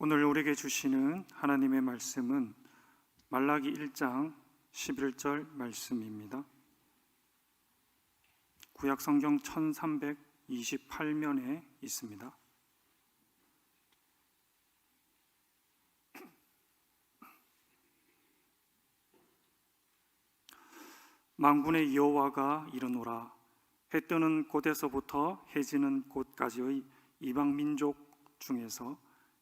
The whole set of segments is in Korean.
오늘 우리에게 주시는 하나님의 말씀은 말라기 1장 11절 말씀입니다. 구약 성경 1328면에 있습니다. 만군의 여호와가 이르노라. 해 뜨는 곳에서부터 해 지는 곳까지의 이방 민족 중에서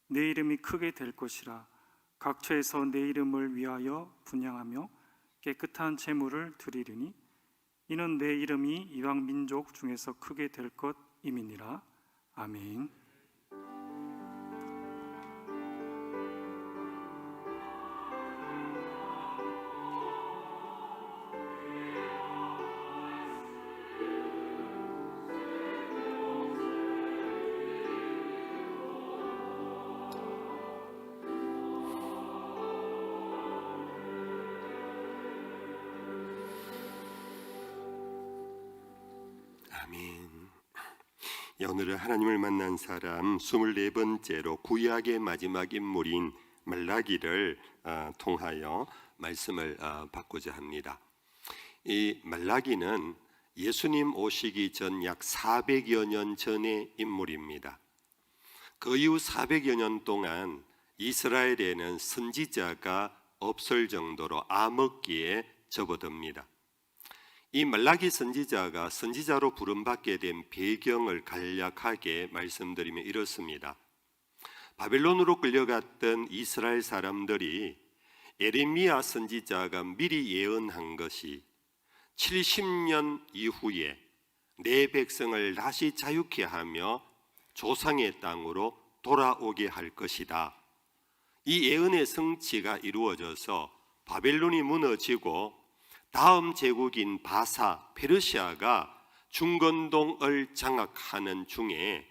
내 이름이 크게 될 것이라. 각처에서 내 이름을 위하여 분향하며 깨끗한 제물을 드리리니 이는 내 이름이 이방 민족 중에서 크게 될 것임이니라. 아멘. 아멘. 오늘은 하나님을 만난 사람 24번째로 구약의 마지막 인물인 말라기를 통하여 말씀을 받고자 합니다. 이 말라기는 예수님 오시기 전 약 400여 년 전의 인물입니다. 그 이후 400여 년 동안 이스라엘에는 선지자가 없을 정도로 암흑기에 접어듭니다. 이 말라기 선지자가 선지자로 부름받게 된 배경을 간략하게 말씀드리면 이렇습니다. 바벨론으로 끌려갔던 이스라엘 사람들이 예레미야 선지자가 미리 예언한 것이 70년 이후에 내 백성을 다시 자유케 하며 조상의 땅으로 돌아오게 할 것이다. 이 예언의 성취가 이루어져서 바벨론이 무너지고 다음 제국인 바사, 페르시아가 중건동을 장악하는 중에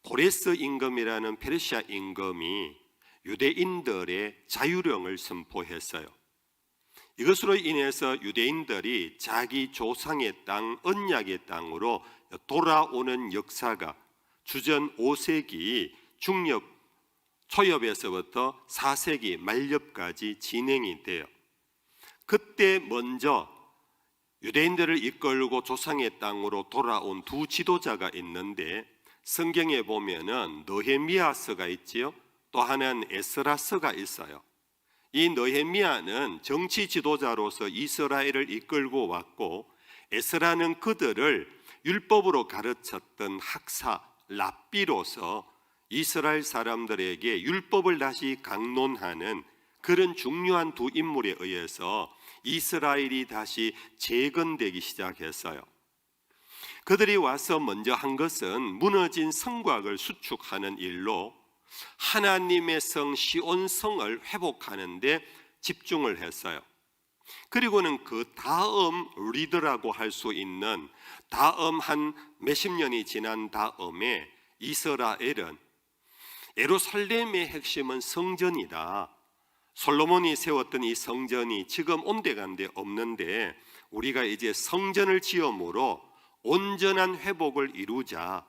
고레스 임금이라는 페르시아 임금이 유대인들의 자유령을 선포했어요. 이것으로 인해서 유대인들이 자기 조상의 땅, 언약의 땅으로 돌아오는 역사가 주전 5세기 중엽 초엽에서부터 4세기 말엽까지 진행이 돼요. 그때 먼저 유대인들을 이끌고 조상의 땅으로 돌아온 두 지도자가 있는데 성경에 보면은 느헤미야서가 있지요. 또 하나는 에스라서가 있어요. 이 느헤미야는 정치 지도자로서 이스라엘을 이끌고 왔고, 에스라는 그들을 율법으로 가르쳤던 학사 랍비로서 이스라엘 사람들에게 율법을 다시 강론하는 그런 중요한 두 인물에 의해서 이스라엘이 다시 재건되기 시작했어요. 그들이 와서 먼저 한 것은 무너진 성곽을 수축하는 일로 하나님의 성 시온성을 회복하는 데 집중을 했어요. 그리고는 그 다음 리더라고 할 수 있는 다음 한 몇십 년이 지난 다음에 이스라엘은 예루살렘의 핵심은 성전이다. 솔로몬이 세웠던 이 성전이 지금 온데간데 없는데 우리가 이제 성전을 지음으로 온전한 회복을 이루자,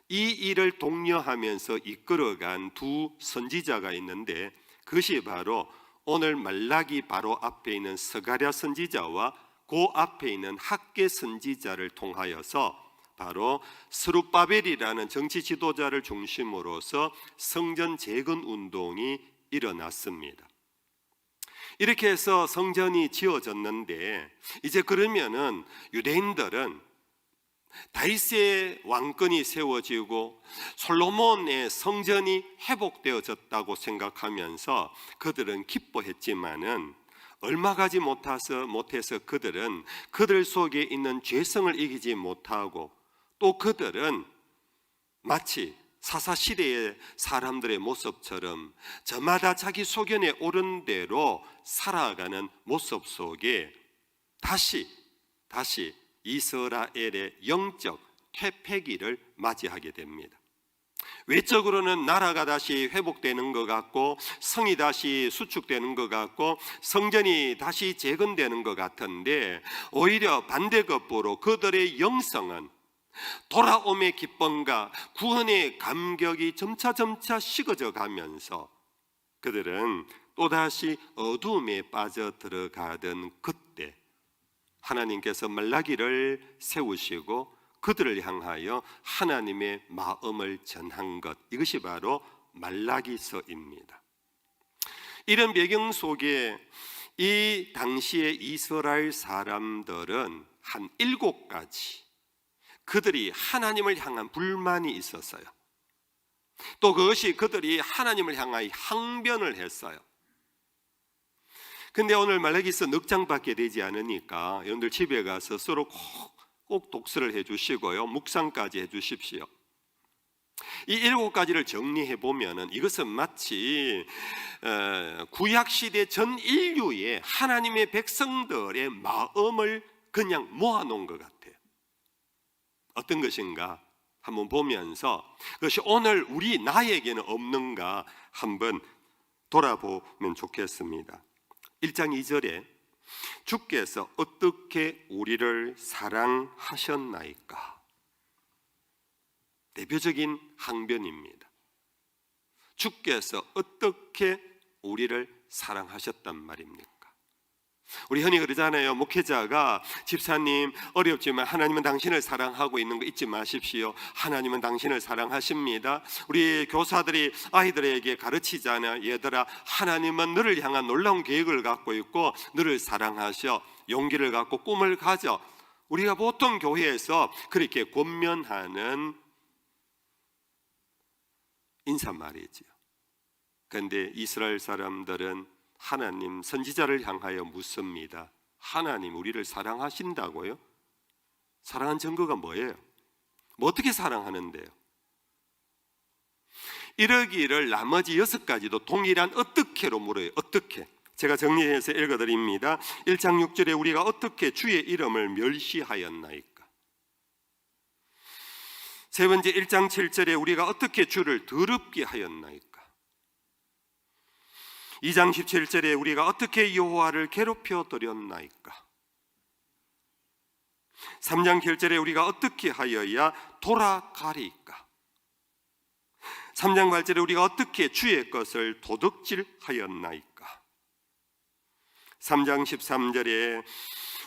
이 일을 독려하면서 이끌어간 두 선지자가 있는데 그것이 바로 오늘 말라기 바로 앞에 있는 스가랴 선지자와 그 앞에 있는 학개 선지자를 통하여서 바로 스룹바벨이라는 정치 지도자를 중심으로서 성전 재건 운동이 일어났습니다. 이렇게 해서 성전이 지어졌는데 이제 그러면은 유대인들은 다윗의 왕권이 세워지고 솔로몬의 성전이 회복되어졌다고 생각하면서 그들은 기뻐했지만은 얼마 가지 못해서 그들은 그들 속에 있는 죄성을 이기지 못하고, 또 그들은 마치 사사시대의 사람들의 모습처럼 저마다 자기 소견에 옳은 대로 살아가는 모습 속에 다시 이스라엘의 영적 퇴폐기를 맞이하게 됩니다. 외적으로는 나라가 다시 회복되는 것 같고, 성이 다시 수축되는 것 같고, 성전이 다시 재건되는 것 같은데 오히려 반대급부로 그들의 영성은 돌아옴의 기쁨과 구원의 감격이 점차 식어져 가면서 그들은 또다시 어두움에 빠져 들어가던 그때 하나님께서 말라기를 세우시고 그들을 향하여 하나님의 마음을 전한 것, 이것이 바로 말라기서입니다. 이런 배경 속에 이 당시의 이스라엘 사람들은 한 7가지 그들이 하나님을 향한 불만이 있었어요. 또 그것이 그들이 하나님을 향하여 항변을 했어요. 근데 오늘 말라기서 넉 장밖에 되지 않으니까 여러분들 집에 가서 서로 꼭 독서를 해주시고요, 묵상까지 해주십시오. 이 7가지를 정리해 보면은 이것은 마치 구약시대 전 인류의 하나님의 백성들의 마음을 그냥 모아놓은 것 같아요. 어떤 것인가 한번 보면서 그것이 오늘 나에게는 없는가 한번 돌아보면 좋겠습니다. 1장 2절에 주께서 어떻게 우리를 사랑하셨나이까? 대표적인 항변입니다. 주께서 어떻게 우리를 사랑하셨단 말입니까? 우리 흔히 그러잖아요. 목회자가 집사님 어렵지만 하나님은 당신을 사랑하고 있는 거 잊지 마십시오. 하나님은 당신을 사랑하십니다. 우리 교사들이 아이들에게 가르치잖아요. 얘들아, 하나님은 너를 향한 놀라운 계획을 갖고 있고 너를 사랑하셔. 용기를 갖고 꿈을 가져. 우리가 보통 교회에서 그렇게 권면하는 인사말이지요. 그런데 이스라엘 사람들은 하나님 선지자를 향하여 묻습니다. 하나님 우리를 사랑하신다고요? 사랑한 증거가 뭐예요? 뭐 어떻게 사랑하는데요? 이러기를 나머지 6가지도 동일한 어떻게로 물어요. 어떻게? 제가 정리해서 읽어드립니다. 1장 6절에 우리가 어떻게 주의 이름을 멸시하였나이까? 세 번째 1장 7절에 우리가 어떻게 주를 더럽게 하였나이까? 2장 17절에 우리가 어떻게 여호와를 괴롭혀 드렸나이까? 3장 7절에 우리가 어떻게 하여야 돌아가리까? 3장 8절에 우리가 어떻게 주의 것을 도둑질하였나이까? 3장 13절에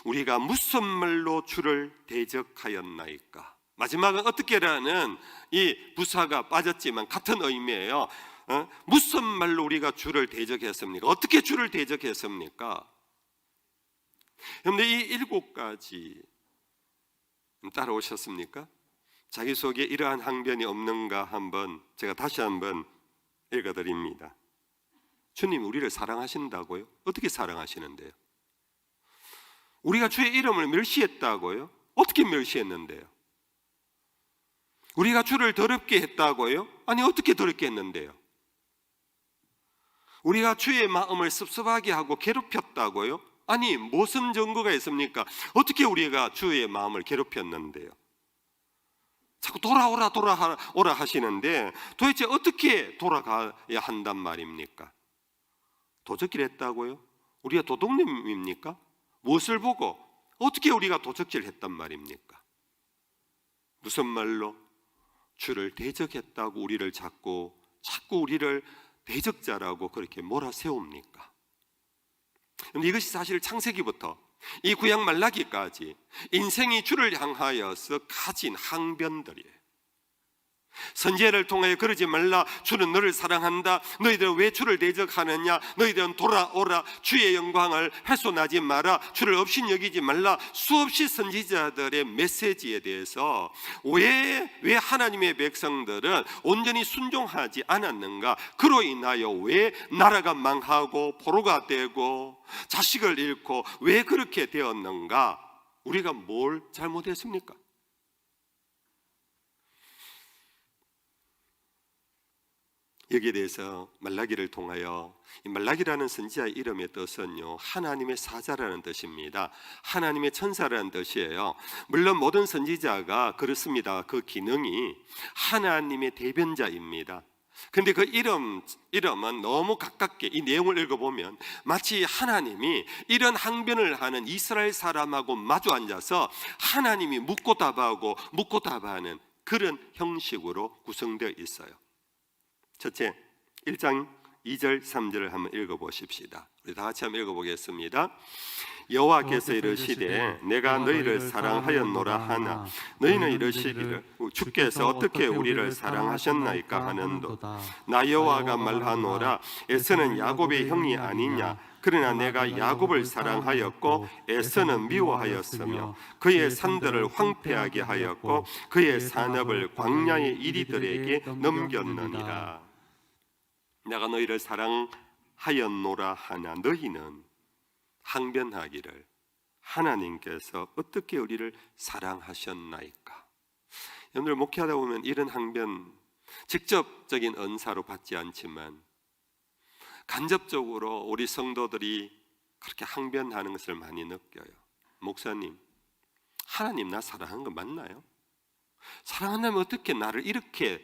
우리가 무슨 말로 주를 대적하였나이까? 마지막은 어떻게라는 이 부사가 빠졌지만 같은 의미예요. 무슨 말로 우리가 주를 대적했습니까? 어떻게 주를 대적했습니까? 그런데 이 7가지 따라오셨습니까? 자기 속에 이러한 항변이 없는가 한번 제가 다시 한번 읽어드립니다. 주님 우리를 사랑하신다고요? 어떻게 사랑하시는데요? 우리가 주의 이름을 멸시했다고요? 어떻게 멸시했는데요? 우리가 주를 더럽게 했다고요? 아니 어떻게 더럽게 했는데요? 우리가 주의 마음을 섭섭하게 하고 괴롭혔다고요? 아니 무슨 증거가 있습니까? 어떻게 우리가 주의 마음을 괴롭혔는데요? 자꾸 돌아오라 하시는데 도대체 어떻게 돌아가야 한단 말입니까? 도적질 했다고요? 우리가 도둑님입니까? 무엇을 보고 어떻게 우리가 도적질 했단 말입니까? 무슨 말로? 주를 대적했다고 우리를 자꾸 우리를 대적자라고 그렇게 몰아세웁니까? 그런데 이것이 사실 창세기부터 이 구약 말라기까지 인생이 주를 향하여서 가진 항변들이에요. 선지자를 통하여 그러지 말라, 주는 너를 사랑한다, 너희들은 왜 주를 대적하느냐, 너희들은 돌아오라, 주의 영광을 훼손하지 마라, 주를 업신여기지 말라. 수없이 선지자들의 메시지에 대해서 왜 하나님의 백성들은 온전히 순종하지 않았는가, 그로 인하여 왜 나라가 망하고 포로가 되고 자식을 잃고 왜 그렇게 되었는가, 우리가 뭘 잘못했습니까? 여기에 대해서 말라기를 통하여, 이 말라기라는 선지자의 이름의 뜻은요, 하나님의 사자라는 뜻입니다. 하나님의 천사라는 뜻이에요. 물론 모든 선지자가 그렇습니다. 그 기능이 하나님의 대변자입니다. 근데 그 이름은 너무 가깝게 이 내용을 읽어보면 마치 하나님이 이런 항변을 하는 이스라엘 사람하고 마주 앉아서 하나님이 묻고 답하는 그런 형식으로 구성되어 있어요. 첫째, 1장 2절 3절을 한번 읽어보십시다. 우리 다 같이 한번 읽어보겠습니다. 여호와께서 이르시되 내가 너희를 사랑하였노라 하나 너희는 이르시기를 주께서 어떻게 우리를 사랑하셨나이까 하는도다. 나 여호와가 말하노라 에서는 야곱의 형이 아니냐. 그러나 내가 야곱을 사랑하였고 에서는 미워하였으며 그의 산들을 황폐하게 하였고 그의 산업을 광야의 이리들에게 넘겼느니라. 내가 너희를 사랑하였노라 하나 너희는 항변하기를 하나님께서 어떻게 우리를 사랑하셨나이까. 여러분들 목회하다 보면 이런 항변 직접적인 언사로 받지 않지만 간접적으로 우리 성도들이 그렇게 항변하는 것을 많이 느껴요. 목사님, 하나님 나 사랑하는 거 맞나요? 사랑한다면 어떻게 나를 이렇게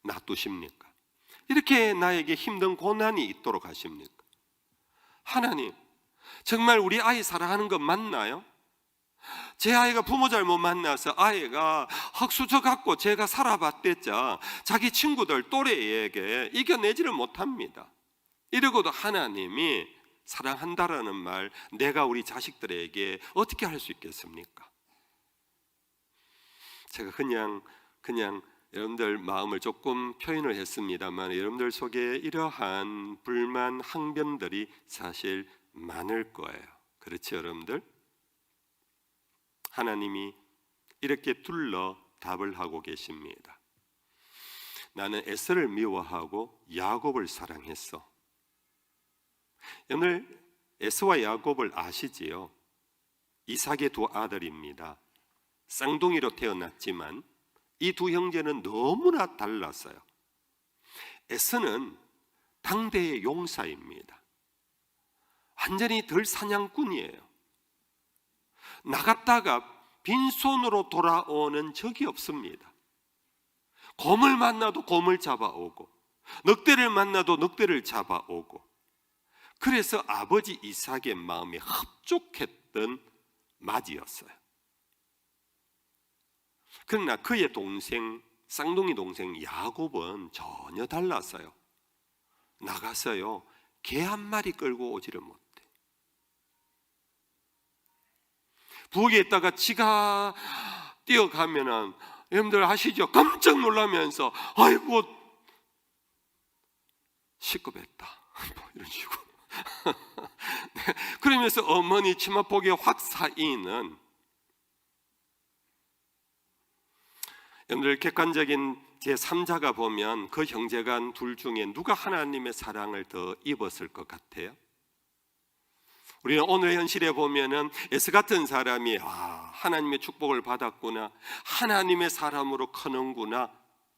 놔두십니까? 이렇게 나에게 힘든 고난이 있도록 하십니까? 하나님, 정말 우리 아이 사랑하는 거 맞나요? 제 아이가 부모 잘못 만나서 아이가 흙수저 갖고 제가 살아봤댔자 자기 친구들 또래에게 이겨내지를 못합니다. 이러고도 하나님이 사랑한다라는 말 내가 우리 자식들에게 어떻게 할 수 있겠습니까? 제가 그냥 여러분들 마음을 조금 표현을 했습니다만 여러분들 속에 이러한 불만 항변들이 사실 많을 거예요. 그렇죠, 여러분들? 하나님이 이렇게 둘러 답을 하고 계십니다. 나는 에서를 미워하고 야곱을 사랑했어. 오늘 에서와 야곱을 아시지요? 이삭의 두 아들입니다. 쌍둥이로 태어났지만 이 두 형제는 너무나 달랐어요. 에서는 당대의 용사입니다. 완전히 덜 사냥꾼이에요. 나갔다가 빈손으로 돌아오는 적이 없습니다. 곰을 만나도 곰을 잡아오고 늑대를 만나도 늑대를 잡아오고, 그래서 아버지 이삭의 마음에 흡족했던 맏이었어요. 그러나 그의 동생, 쌍둥이 동생 야곱은 전혀 달랐어요. 나가서요 개 한 마리 끌고 오지를 못해. 부엌에 있다가 지가 뛰어가면은 여러분들 아시죠? 깜짝 놀라면서 아이고 시급했다 뭐 이런 식으로 네, 그러면서 어머니 치마폭에 확 쌓이는, 여러분들 객관적인 제3자가 보면 그 형제간 둘 중에 누가 하나님의 사랑을 더 입었을 것 같아요? 우리는 오늘 현실에 보면은 에서 같은 사람이 하나님의 축복을 받았구나, 하나님의 사람으로 크는구나,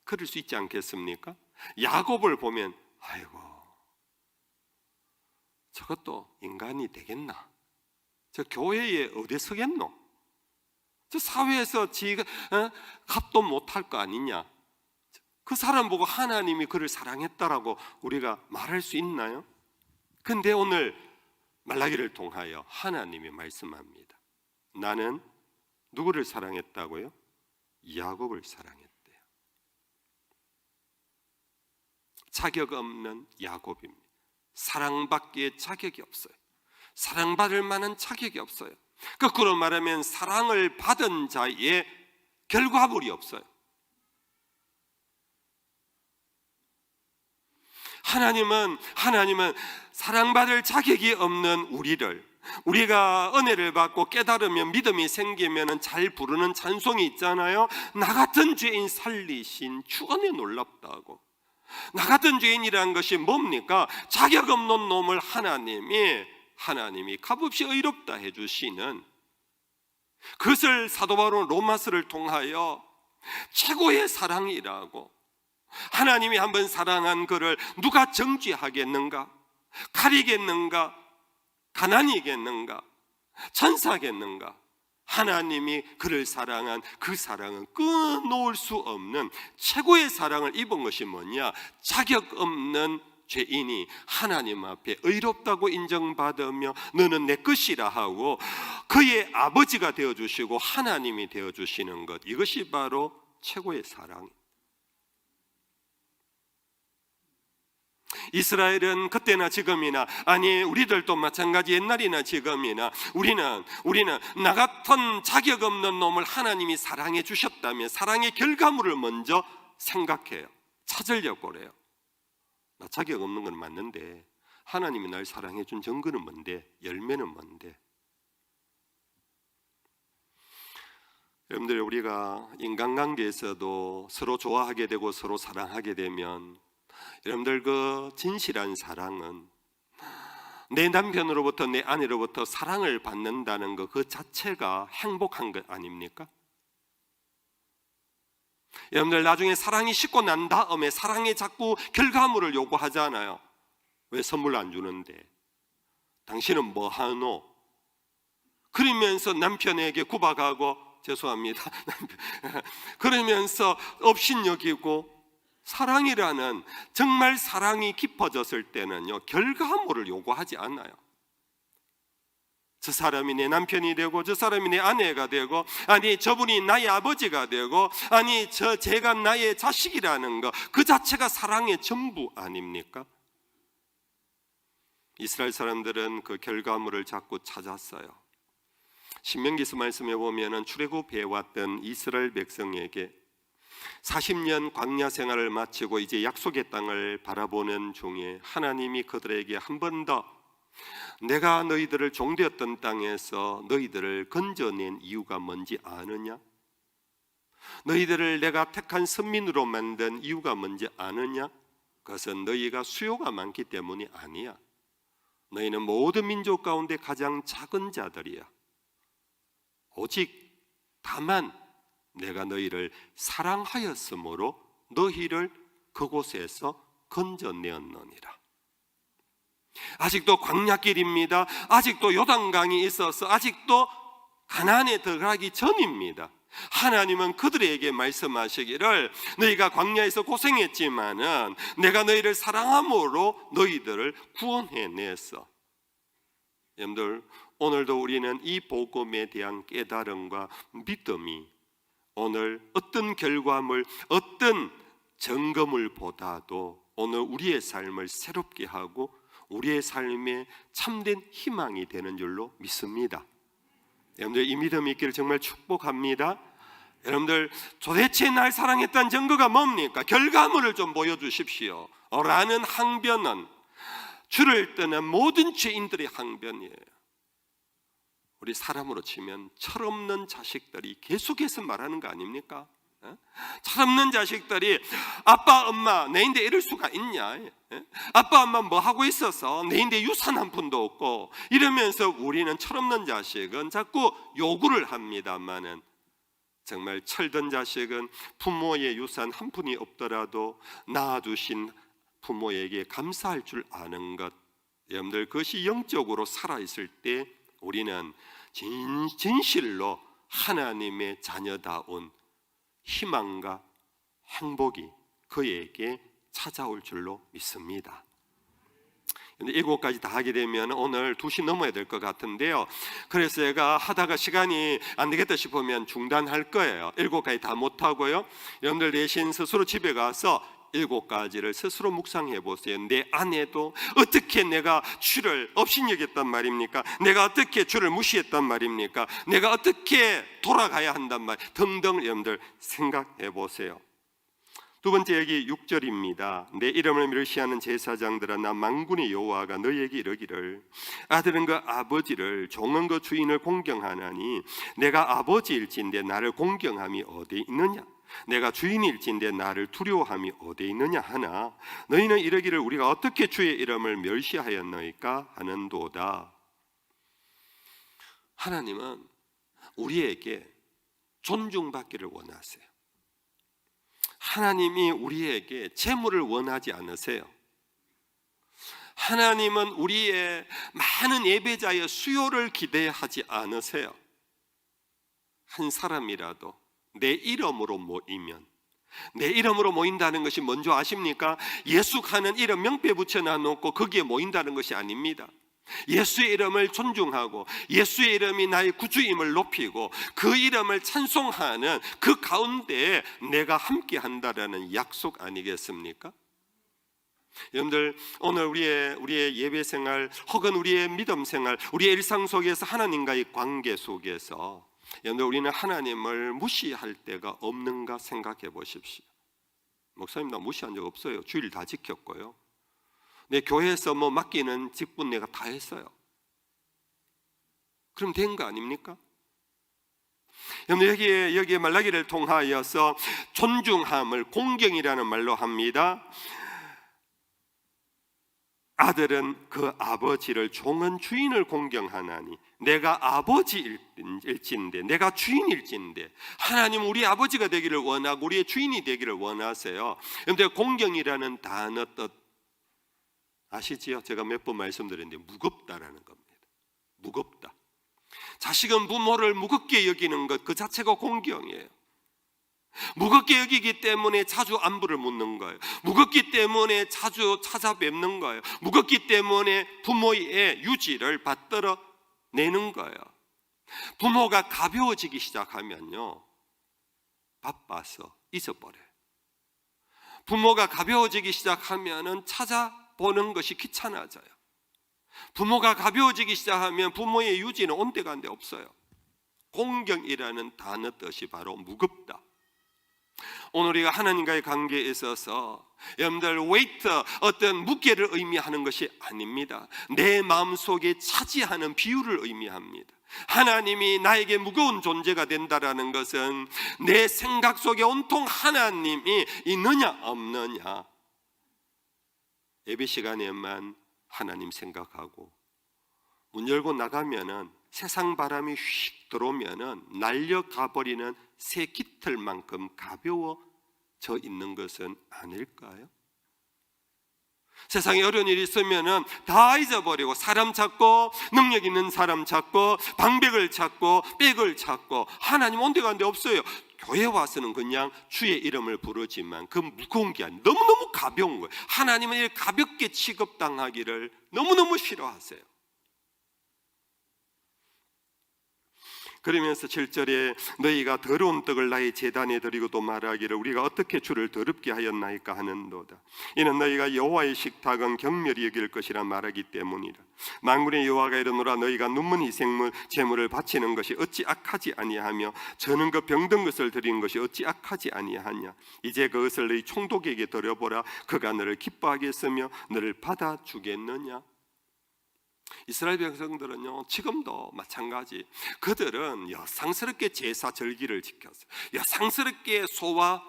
그럴 수 있지 않겠습니까? 야곱을 보면 아이고 저것도 인간이 되겠나? 저 교회에 어디 서겠노? 저 사회에서 지가 값도 못할 거 아니냐? 그 사람 보고 하나님이 그를 사랑했다라고 우리가 말할 수 있나요? 근데 오늘 말라기를 통하여 하나님이 말씀합니다. 나는 누구를 사랑했다고요? 야곱을 사랑했대요. 자격 없는 야곱입니다. 사랑받기에 자격이 없어요. 사랑받을 만한 자격이 없어요. 거꾸로 말하면 사랑을 받은 자의 결과물이 없어요. 하나님은 사랑받을 자격이 없는 우리가 은혜를 받고 깨달으면 믿음이 생기면 잘 부르는 찬송이 있잖아요. 나 같은 죄인 살리신 주 은혜 놀랍다고. 나 같은 죄인이라는 것이 뭡니까? 자격 없는 놈을 하나님이 값없이 의롭다 해주시는, 그것을 사도 바울은 로마서를 통하여 최고의 사랑이라고, 하나님이 한번 사랑한 그를 누가 정죄하겠는가? 가리겠는가? 가난이겠는가? 천사겠는가? 하나님이 그를 사랑한 그 사랑은 끊어놓을 수 없는 최고의 사랑을 입은 것이 뭐냐? 자격 없는 죄인이 하나님 앞에 의롭다고 인정받으며 너는 내 것이라 하고 그의 아버지가 되어주시고 하나님이 되어주시는 것, 이것이 바로 최고의 사랑. 이스라엘은 그때나 지금이나, 아니 우리들도 마찬가지, 옛날이나 지금이나 우리는 나 같은 자격 없는 놈을 하나님이 사랑해 주셨다면 사랑의 결과물을 먼저 생각해요. 찾으려고 그래요. 나 자격 없는 건 맞는데 하나님이 날 사랑해 준 증거는 뭔데? 열매는 뭔데? 여러분들, 우리가 인간관계에서도 서로 좋아하게 되고 서로 사랑하게 되면, 여러분들 그 진실한 사랑은 내 남편으로부터 내 아내로부터 사랑을 받는다는 것 그 자체가 행복한 것 아닙니까? 여러분들 나중에 사랑이 식고 난 다음에 사랑에 자꾸 결과물을 요구하잖아요. 왜 선물 안 주는데? 당신은 뭐 하노? 그러면서 남편에게 구박하고, 죄송합니다, 그러면서 업신여기고. 사랑이라는, 정말 사랑이 깊어졌을 때는요, 결과물을 요구하지 않아요. 저 사람이 내 남편이 되고 저 사람이 내 아내가 되고, 아니 저분이 나의 아버지가 되고, 아니 제가 나의 자식이라는 것, 그 자체가 사랑의 전부 아닙니까? 이스라엘 사람들은 그 결과물을 자꾸 찾았어요. 신명기서 말씀해 보면은 출애굽해 왔던 이스라엘 백성에게 40년 광야 생활을 마치고 이제 약속의 땅을 바라보는 중에 하나님이 그들에게 한 번 더, 내가 너희들을 종되었던 땅에서 너희들을 건져낸 이유가 뭔지 아느냐? 너희들을 내가 택한 선민으로 만든 이유가 뭔지 아느냐? 그것은 너희가 수요가 많기 때문이 아니야. 너희는 모든 민족 가운데 가장 작은 자들이야. 오직 다만 내가 너희를 사랑하였으므로 너희를 그곳에서 건져내었느니라. 아직도 광야길입니다. 아직도 요단강이 있어서 아직도 가나안에 들어가기 전입니다. 하나님은 그들에게 말씀하시기를, 너희가 광야에서 고생했지만은 내가 너희를 사랑함으로 너희들을 구원해냈어. 여러분들, 오늘도 우리는 이 복음에 대한 깨달음과 믿음이 오늘 어떤 결과물, 어떤 점검을 보다도 오늘 우리의 삶을 새롭게 하고 우리의 삶에 참된 희망이 되는 줄로 믿습니다. 여러분들, 이 믿음이 있기를 정말 축복합니다. 여러분들, 도대체 날 사랑했다는 증거가 뭡니까? 결과물을 좀 보여주십시오 라는 항변은 주를 떠난 모든 죄인들의 항변이에요. 우리 사람으로 치면 철없는 자식들이 계속해서 말하는 거 아닙니까? 철없는 자식들이, 아빠 엄마 내인데 이럴 수가 있냐? 아빠 엄마 뭐 하고 있어서 내인데 유산 한 푼도 없고, 이러면서 우리는 철없는 자식은 자꾸 요구를 합니다만은, 정말 철든 자식은 부모의 유산 한 푼이 없더라도 낳아주신 부모에게 감사할 줄 아는 것. 여러분들, 그것이 영적으로 살아있을 때 우리는 진실로 하나님의 자녀다운 희망과 행복이 그에게 찾아올 줄로 믿습니다. 근데 7가지 다 하게 되면 오늘 2시 넘어야 될 것 같은데요. 그래서 제가 하다가 시간이 안 되겠다 싶으면 중단할 거예요. 7가지 다 못하고요. 여러분들 대신 스스로 집에 가서 7가지를 스스로 묵상해 보세요. 내 안에도 어떻게 내가 주를 업신여겼단 말입니까? 내가 어떻게 주를 무시했단 말입니까? 내가 어떻게 돌아가야 한단 말 등등 여러분들 생각해 보세요. 두 번째 여기 6절입니다. 내 이름을 멸시하는 제사장들아, 나 만군의 여호와가 너희에게 이르기를, 아들은 그 아버지를, 종은 그 주인을 공경하나니 내가 아버지일진데 나를 공경함이 어디 있느냐? 내가 주인일진데 나를 두려워함이 어디 있느냐 하나, 너희는 이르기를 우리가 어떻게 주의 이름을 멸시하였나이까 하는도다. 하나님은 우리에게 존중받기를 원하세요. 하나님이 우리에게 재물을 원하지 않으세요. 하나님은 우리의 많은 예배자의 수요를 기대하지 않으세요. 한 사람이라도 내 이름으로 모이면, 내 이름으로 모인다는 것이 뭔지 아십니까? 예수 하는 이름 명패 붙여놔놓고 거기에 모인다는 것이 아닙니다. 예수의 이름을 존중하고 예수의 이름이 나의 구주임을 높이고 그 이름을 찬송하는 그 가운데 내가 함께 한다라는 약속 아니겠습니까? 여러분들, 오늘 우리의 예배 생활 혹은 우리의 믿음 생활, 우리의 일상 속에서 하나님과의 관계 속에서 여러분들, 우리는 하나님을 무시할 때가 없는가 생각해 보십시오. 목사님, 나 무시한 적 없어요. 주일 다 지켰고요. 내 교회에서 맡기는 직분 내가 다 했어요. 그럼 된 거 아닙니까? 여기에 말라기를 통하여서 존중함을 공경이라는 말로 합니다. 아들은 그 아버지를, 종은 주인을 공경하나니 내가 아버지일진데, 내가 주인일진데. 하나님 우리 아버지가 되기를 원하고 우리의 주인이 되기를 원하세요. 그런데 공경이라는 단어 뜻 아시지요? 제가 몇 번 말씀드렸는데 무겁다라는 겁니다. 무겁다. 자식은 부모를 무겁게 여기는 것 그 자체가 공경이에요. 무겁게 여기기 때문에 자주 안부를 묻는 거예요. 무겁기 때문에 자주 찾아뵙는 거예요. 무겁기 때문에 부모의 유지를 받들어 내는 거예요. 부모가 가벼워지기 시작하면요, 바빠서 잊어버려요. 부모가 가벼워지기 시작하면은 찾아보는 것이 귀찮아져요. 부모가 가벼워지기 시작하면 부모의 유지는 온데간데 없어요. 공경이라는 단어 뜻이 바로 무겁다. 오늘 우리가 하나님과의 관계에 있어서 여러분들, 웨이트, 어떤 무게를 의미하는 것이 아닙니다. 내 마음속에 차지하는 비율을 의미합니다. 하나님이 나에게 무거운 존재가 된다라는 것은 내 생각 속에 온통 하나님이 있느냐 없느냐, 예배 시간에만 하나님 생각하고 문 열고 나가면은 세상 바람이 휙 들어오면은 날려가 버리는 새 깃털만큼 가벼워져 있는 것은 아닐까요? 세상에 어려운 일이 있으면은 다 잊어버리고 사람 찾고, 능력 있는 사람 찾고, 방백을 찾고, 백을 찾고, 하나님 온데간데 없어요. 교회 와서는 그냥 주의 이름을 부르지만 그 무거운 게 아니에요. 너무너무 가벼운 거예요. 하나님은 이렇게 가볍게 취급당하기를 너무너무 싫어하세요. 그러면서 7절에 너희가 더러운 떡을 나의 제단에 드리고 또 말하기를 우리가 어떻게 주를 더럽게 하였나이까 하는도다. 이는 너희가 여호와의 식탁은 경멸히 여길 것이라 말하기 때문이라. 만군의 여호와가 이르노라 너희가 눈먼 희생물 제물을 바치는 것이 어찌 악하지 아니하며 저는 그 병든 것을 드리는 것이 어찌 악하지 아니하냐. 이제 그것을 너희 총독에게 드려보라. 그가 너를 기뻐하겠으며 너를 받아주겠느냐. 이스라엘 백성들은요, 지금도 마찬가지. 그들은 여상스럽게 제사 절기를 지켰어요. 여상스럽게 소와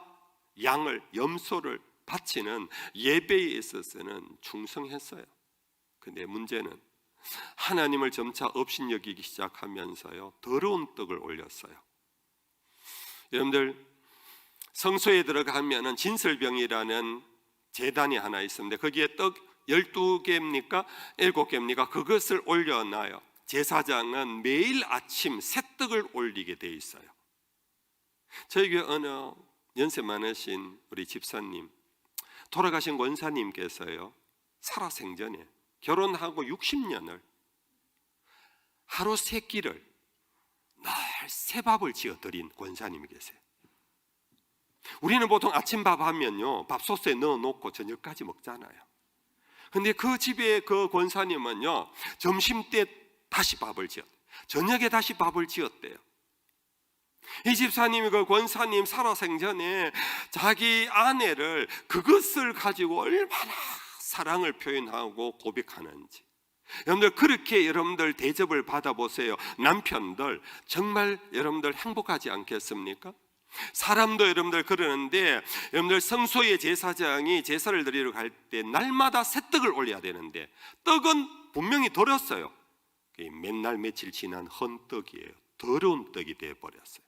양을, 염소를 바치는 예배에 있어서는 충성했어요. 근데 문제는 하나님을 점차 업신여기기 시작하면서요, 더러운 떡을 올렸어요. 여러분들, 성소에 들어가면은 진설병이라는 제단이 하나 있습니다. 거기에 떡 12개입니까? 7개입니까? 그것을 올려놔요. 제사장은 매일 아침 새 떡을 올리게 돼 있어요. 저희 교회 어느 연세 많으신 우리 집사님, 돌아가신 권사님께서요, 살아생전에 결혼하고 60년을 하루 3끼를 늘 새밥을 지어드린 권사님이 계세요. 우리는 보통 아침밥 하면요, 밥솥에 넣어놓고 저녁까지 먹잖아요. 근데 그 집에 그 권사님은요, 점심때 다시 밥을 지었대요. 저녁에 다시 밥을 지었대요. 이 집사님이 그 권사님 살아생전에 자기 아내를 그것을 가지고 얼마나 사랑을 표현하고 고백하는지. 여러분들, 그렇게 여러분들 대접을 받아보세요. 남편들 정말 여러분들 행복하지 않겠습니까? 사람도 여러분들 그러는데, 여러분들 성소의 제사장이 제사를 드리러 갈 때 날마다 새 떡을 올려야 되는데 떡은 분명히 덜었어요. 맨날 며칠 지난 헌떡이에요. 더러운 떡이 되어버렸어요.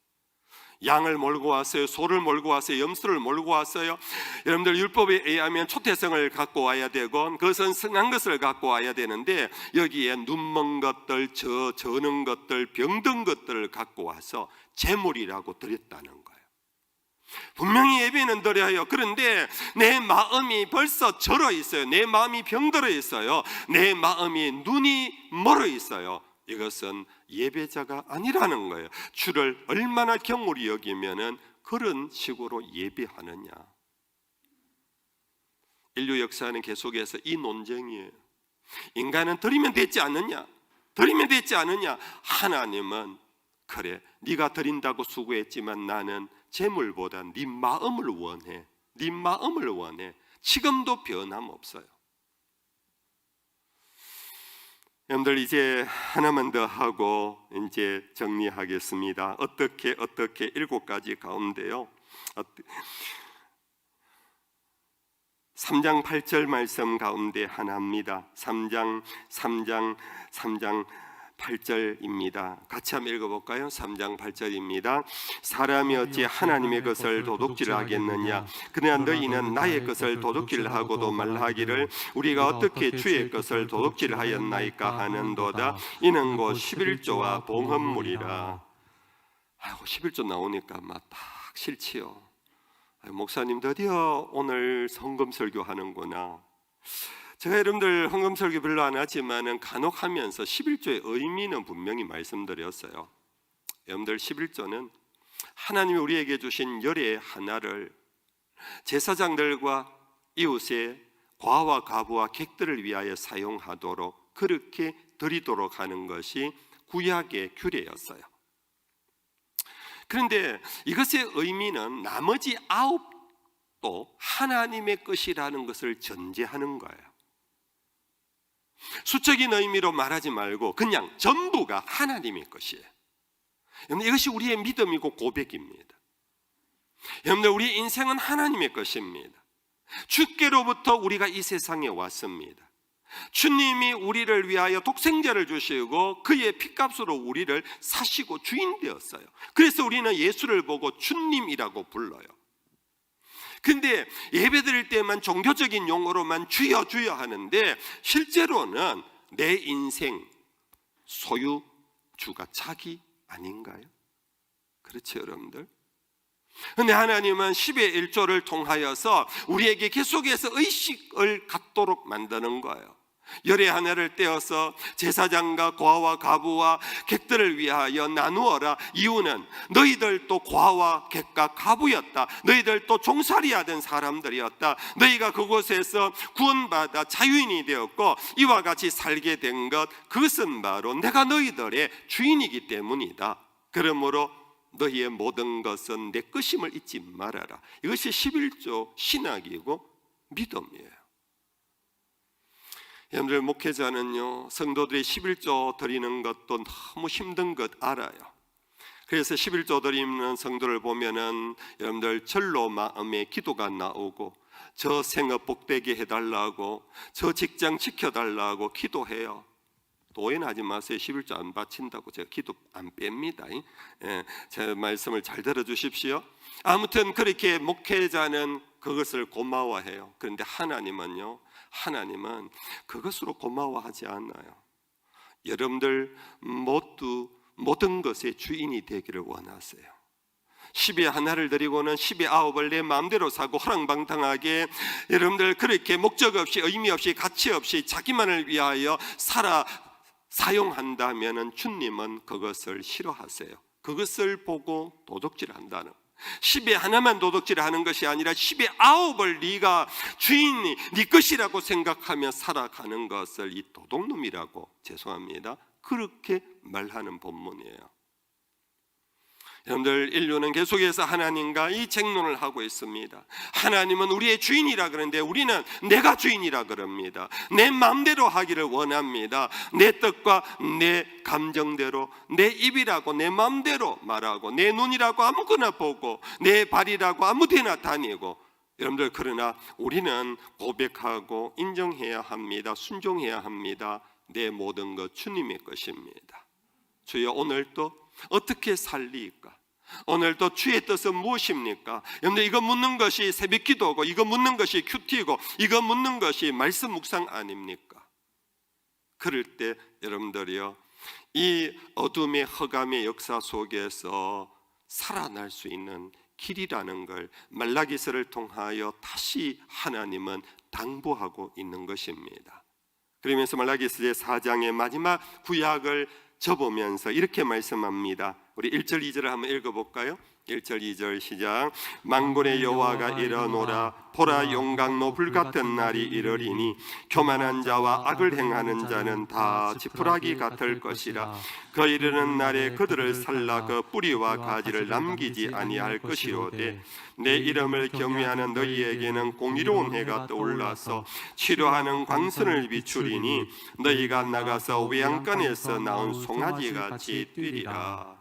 양을 몰고 왔어요. 소를 몰고 왔어요. 염소를 몰고 왔어요. 여러분들 율법에 의하면 초태성을 갖고 와야 되고 그것은 성한 것을 갖고 와야 되는데 여기에 눈먼 것들, 저는 것들, 병든 것들을 갖고 와서 제물이라고 드렸다는 거예요. 분명히 예배는 드려요. 그런데 내 마음이 벌써 절어 있어요. 내 마음이 병들어 있어요. 내 마음이 눈이 멀어 있어요. 이것은 예배자가 아니라는 거예요. 주를 얼마나 경홀히 여기면은 그런 식으로 예배하느냐. 인류 역사는 계속해서 이 논쟁이에요. 인간은 드리면 되지 않느냐, 드리면 되지 않느냐. 하나님은 그래, 네가 드린다고 수고했지만 나는 재물보다 네 마음을 원해. 네 마음을 원해. 지금도 변함없어요. 여러분들 이제 하나만 더 하고 이제 정리하겠습니다. 어떻게 7가지 가운데요. 3장 8절 말씀 가운데 하나입니다. 3장 8절입니다. 같이 한번 읽어볼까요? 3장 8절입니다. 사람이 어찌 하나님의 것을 도둑질하겠느냐? 그러나 너희는 나의 것을 도둑질하고도 말하기를 우리가 어떻게 주의 것을 도둑질하였나이까 하는도다. 이는 곧 11조와 봉헌물이라. 아이고 11조 나오니까 막 딱 싫지요. 목사님 드디어 오늘 헌금 설교하는구나. 제가 여러분들 헌금 설교 별로 안 하지만은 간혹 하면서 11조의 의미는 분명히 말씀드렸어요. 여러분들 11조는 하나님이 우리에게 주신 열의 하나를 제사장들과 이웃의 과와 가부와 객들을 위하여 사용하도록 그렇게 드리도록 하는 것이 구약의 규례였어요. 그런데 이것의 의미는 나머지 9도 하나님의 것이라는 것을 전제하는 거예요. 수적인 의미로 말하지 말고 그냥 전부가 하나님의 것이에요. 여러분, 이것이 우리의 믿음이고 고백입니다. 여러분들, 우리 인생은 하나님의 것입니다. 주께로부터 우리가 이 세상에 왔습니다. 주님이 우리를 위하여 독생자를 주시고 그의 피값으로 우리를 사시고 주인 되었어요. 그래서 우리는 예수를 보고 주님이라고 불러요. 근데 예배 드릴 때만 종교적인 용어로만 주여 주여 하는데 실제로는 내 인생 소유주가 자기 아닌가요? 그렇죠, 여러분들? 근데 하나님은 10의 1조를 통하여서 우리에게 계속해서 의식을 갖도록 만드는 거예요. 열의 하나를 떼어서 제사장과 고아와 가부와 객들을 위하여 나누어라. 이유는 너희들도 고아와 객과 가부였다. 너희들도 종살이 하던 사람들이었다. 너희가 그곳에서 구원받아 자유인이 되었고 이와 같이 살게 된 것, 그것은 바로 내가 너희들의 주인이기 때문이다. 그러므로 너희의 모든 것은 내 것임을 잊지 말아라. 이것이 11조 신학이고 믿음이에요. 여러분들, 목회자는요, 성도들이 11조 드리는 것도 너무 힘든 것 알아요. 그래서 11조 드리는 성도를 보면은 여러분들 절로 마음에 기도가 나오고 저 생업 복되게 해달라고, 저 직장 지켜달라고 기도해요. 또 오해하지 마세요. 11조 안 바친다고 제가 기도 안 뺍니다. 제 말씀을 잘 들어주십시오. 아무튼 그렇게 목회자는 그것을 고마워해요. 그런데 하나님은요, 하나님은 그것으로 고마워하지 않아요. 여러분들 모두 모든 것의 주인이 되기를 원하세요. 10의 하나를 드리고는 10의 9을 내 마음대로 사고 허랑방탕하게 여러분들 그렇게 목적 없이 의미 없이 가치 없이 자기만을 위하여 사용한다면 주님은 그것을 싫어하세요. 그것을 보고 도둑질한다는, 10의 하나만 도둑질하는 것이 아니라 10의 9을 네가 주인이 네 것이라고 생각하며 살아가는 것을 이 도둑놈이라고, 죄송합니다, 그렇게 말하는 본문이에요. 여러분들, 인류는 계속해서 하나님과 이 쟁론을 하고 있습니다. 하나님은 우리의 주인이라 그러는데 우리는 내가 주인이라 그럽니다. 내 마음대로 하기를 원합니다. 내 뜻과 내 감정대로, 내 입이라고 내 마음대로 말하고, 내 눈이라고 아무거나 보고, 내 발이라고 아무데나 다니고. 여러분들, 그러나 우리는 고백하고 인정해야 합니다. 순종해야 합니다. 내 모든 것 주님의 것입니다. 주여, 오늘도 어떻게 살리까? 오늘 또 주의 뜻은 무엇입니까? 여러분들 이거 묻는 것이 새벽기도고, 이거 묻는 것이 큐티고, 이거 묻는 것이 말씀 묵상 아닙니까? 그럴 때 여러분들이요, 이 어둠의 허감의 역사 속에서 살아날 수 있는 길이라는 걸 말라기서를 통하여 다시 하나님은 당부하고 있는 것입니다. 그러면서 말라기서 제4장의 마지막 구약을 접으면서 이렇게 말씀합니다. 우리 1절 2절을 한번 읽어볼까요? 1절 2절 시작. 만군의 여호와가 이르노라, 보라 용광로 불같은 날이 이르리니 교만한 자와 악을 행하는 자는 다 지푸라기 같을 것이라. 그 이르는 날에 그들을 살라 그 뿌리와 가지를 남기지 아니할 것이로되, 내 이름을 경외하는 너희에게는 공의로운 해가 떠올라서 치료하는 광선을 비추리니 너희가 나가서 외양간에서 나온 송아지같이 뛰리라.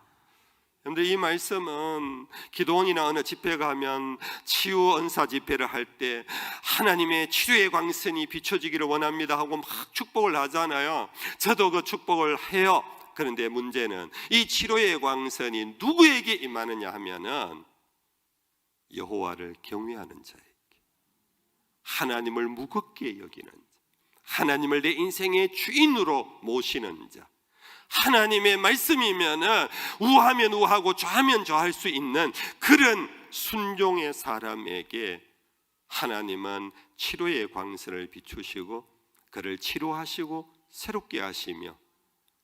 여러분들 이 말씀은 기도원이나 어느 집회 가면 치유 은사 집회를 할 때 하나님의 치료의 광선이 비춰지기를 원합니다 하고 막 축복을 하잖아요. 저도 그 축복을 해요. 그런데 문제는 이 치료의 광선이 누구에게 임하느냐 하면은 여호와를 경외하는 자에게, 하나님을 무겁게 여기는 자, 하나님을 내 인생의 주인으로 모시는 자, 하나님의 말씀이면은 우하면 우하고 좌하면 좌할 수 있는 그런 순종의 사람에게 하나님은 치료의 광선을 비추시고 그를 치료하시고 새롭게 하시며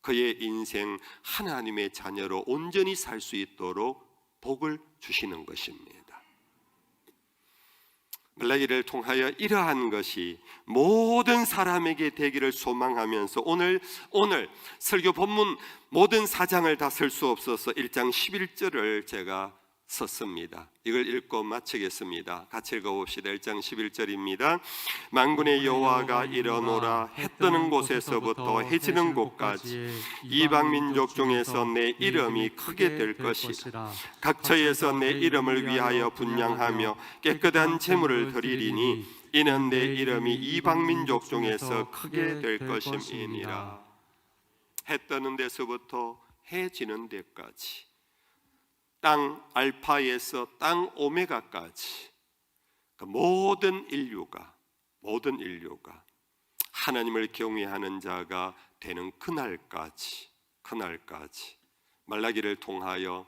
그의 인생 하나님의 자녀로 온전히 살 수 있도록 복을 주시는 것입니다. 말라기를 통하여 이러한 것이 모든 사람에게 되기를 소망하면서 오늘 설교 본문 모든 4장을 다 쓸 수 없어서 1장 11절을 제가 썼습니다. 이걸 읽고 마치겠습니다. 같이 읽어봅시다. 1장 11절입니다. 만군의 여호와가 이르노라, 해 뜨는 곳에서부터 해 지는 곳까지 이방 민족 중에서 내 이름이 크게 될 것이라. 각처에서 내 이름을 위하여 분향하며 깨끗한 제물을 드리리니 이는 내 이름이 이방 민족 중에서 크게 될 것임이니라. 해 뜨는 데서부터 해 지는 데까지, 땅 알파에서 땅 오메가까지 그 모든 인류가 하나님을 경외하는 자가 되는 그날까지 말라기를 통하여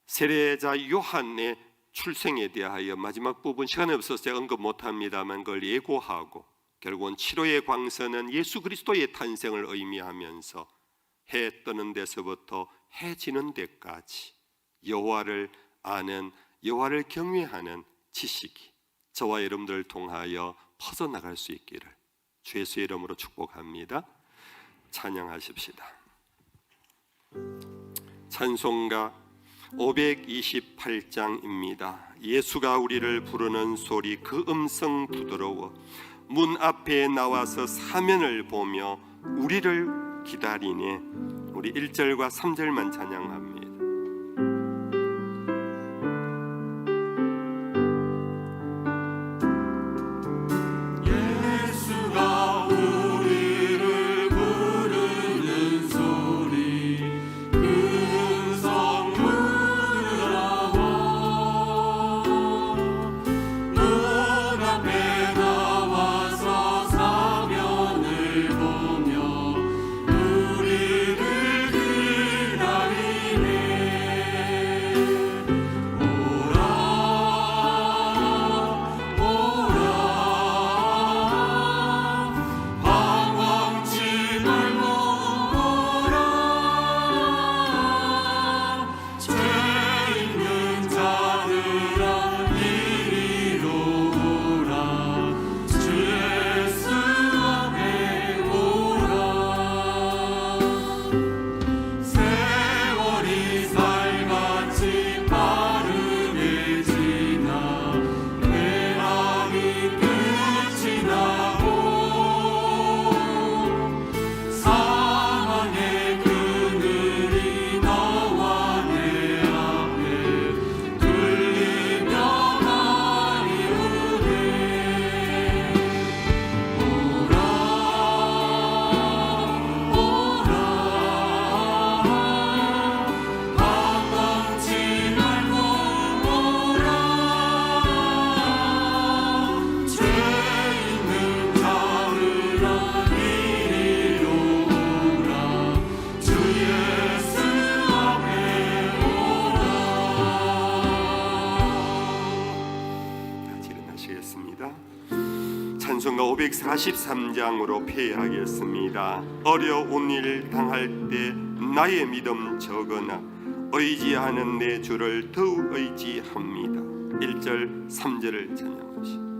세례자 요한의 출생에 대하여 마지막 부분 시간이 없어서 제가 언급 못합니다만 그걸 예고하고, 결국은 치료의 광선은 예수 그리스도의 탄생을 의미하면서 해 뜨는 데서부터 해 지는 데까지 여호와를 아는, 여호와를 경외하는 지식이 저와 여러분들을 통하여 퍼져나갈 수 있기를 주 예수의 이름으로 축복합니다. 찬양하십시다. 찬송가 528장입니다. 예수가 우리를 부르는 소리, 그 음성 부드러워 문 앞에 나와서 사면을 보며 우리를 기다리네. 우리 1절과 3절만 찬양합니다. 우리를 기다리네. 143장으로 폐하겠습니다. 어려운 일 당할 때 나의 믿음 적으나 의지하는 내 주를 더욱 의지합니다. 1절 3절을 찬양하시오.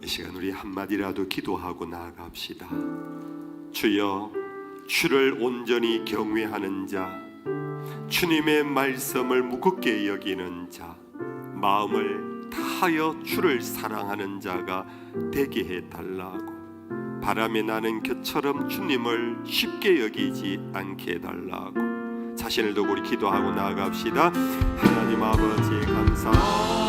이 시간 우리 한마디라도 기도하고 나아갑시다. 주여, 주를 온전히 경외하는 자, 주님의 말씀을 무겁게 여기는 자, 마음을 다하여 주를 사랑하는 자가 되게 해달라고, 바람에 나는 겨처럼 주님을 쉽게 여기지 않게 해달라고 자신을 두고 우리 기도하고 나아갑시다. 하나님 아버지 감사합니다.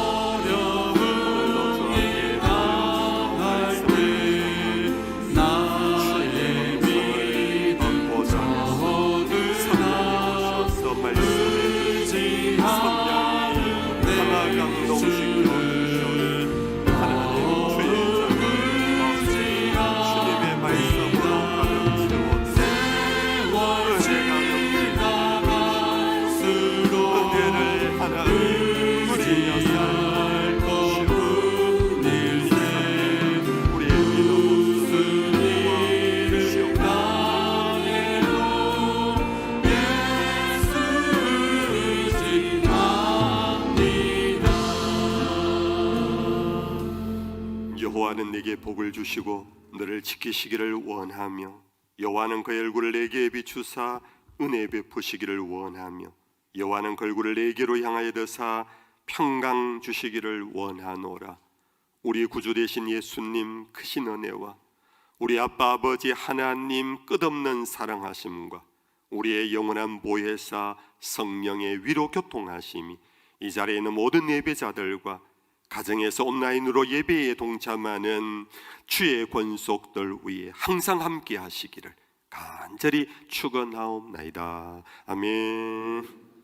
여호와는 내게 복을 주시고 너를 지키시기를 원하며, 여호와는 그 얼굴을 내게 비추사 은혜 베푸시기를 원하며, 여호와는 그 얼굴을 내게로 향하여 드사 평강 주시기를 원하노라. 우리 구주 되신 예수님 크신 은혜와 우리 아빠 아버지 하나님 끝없는 사랑하심과 우리의 영원한 보혜사 성령의 위로 교통하심이 이 자리에 있는 모든 예배자들과 가정에서 온라인으로 예배에 동참하는 주의 권속들 위에 항상 함께 하시기를 간절히 축원하옵나이다. 아멘.